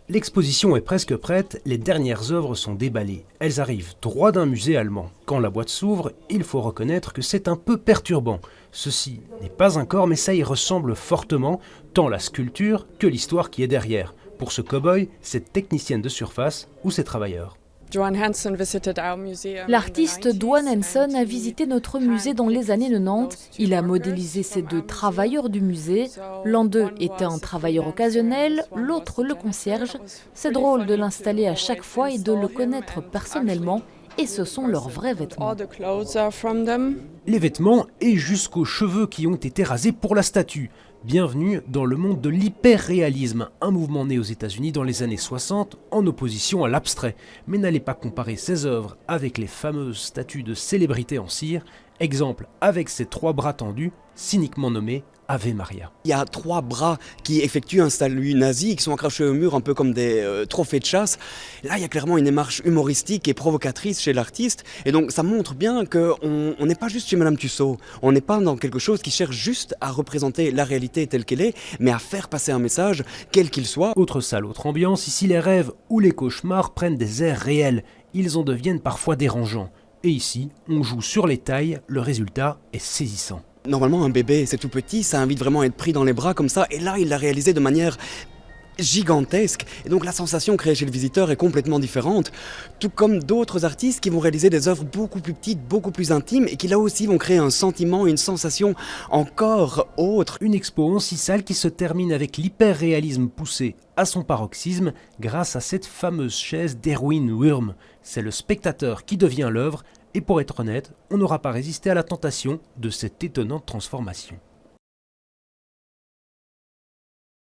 L'exposition est presque prête, les dernières œuvres sont déballées. Elles arrivent droit d'un musée allemand. Quand la boîte s'ouvre, il faut reconnaître que c'est un peu perturbant. Ceci n'est pas un corps, mais ça y ressemble fortement, tant la sculpture que l'histoire qui est derrière. Pour ce cow-boy, cette technicienne de surface ou ces travailleurs. L'artiste Dwan Hansen a visité notre musée dans les années 90. Il a modélisé ces deux travailleurs du musée. L'un d'eux était un travailleur occasionnel, l'autre le concierge. C'est drôle de l'installer à chaque fois et de le connaître personnellement. Et ce sont leurs vrais vêtements. Les vêtements et jusqu'aux cheveux qui ont été rasés pour la statue. Bienvenue dans le monde de l'hyperréalisme, un mouvement né aux États-Unis dans les années 60 en opposition à l'abstrait. Mais n'allez pas comparer ces œuvres avec les fameuses statues de célébrités en cire. Exemple avec ces trois bras tendus, cyniquement nommés Ave Maria. Il y a trois bras qui effectuent un salut nazi, qui sont accrochés au mur un peu comme des trophées de chasse. Là, il y a clairement une démarche humoristique et provocatrice chez l'artiste. Et donc, ça montre bien qu'on n'est pas juste chez Madame Tussaud. On n'est pas dans quelque chose qui cherche juste à représenter la réalité telle qu'elle est, mais à faire passer un message, quel qu'il soit. Autre salle, autre ambiance, ici les rêves ou les cauchemars prennent des airs réels. Ils en deviennent parfois dérangeants. Et ici, on joue sur les tailles, le résultat est saisissant. Normalement, un bébé, c'est tout petit, ça invite vraiment à être pris dans les bras comme ça. Et là, il l'a réalisé de manière gigantesque. Et donc, la sensation créée chez le visiteur est complètement différente. Tout comme d'autres artistes qui vont réaliser des œuvres beaucoup plus petites, beaucoup plus intimes, et qui là aussi vont créer un sentiment, une sensation encore autre. Une expo en 6 salles qui se termine avec l'hyper-réalisme poussé à son paroxysme grâce à cette fameuse chaise d'Erwin Wurm. C'est le spectateur qui devient l'œuvre. Et pour être honnête, on n'aura pas résisté à la tentation de cette étonnante transformation.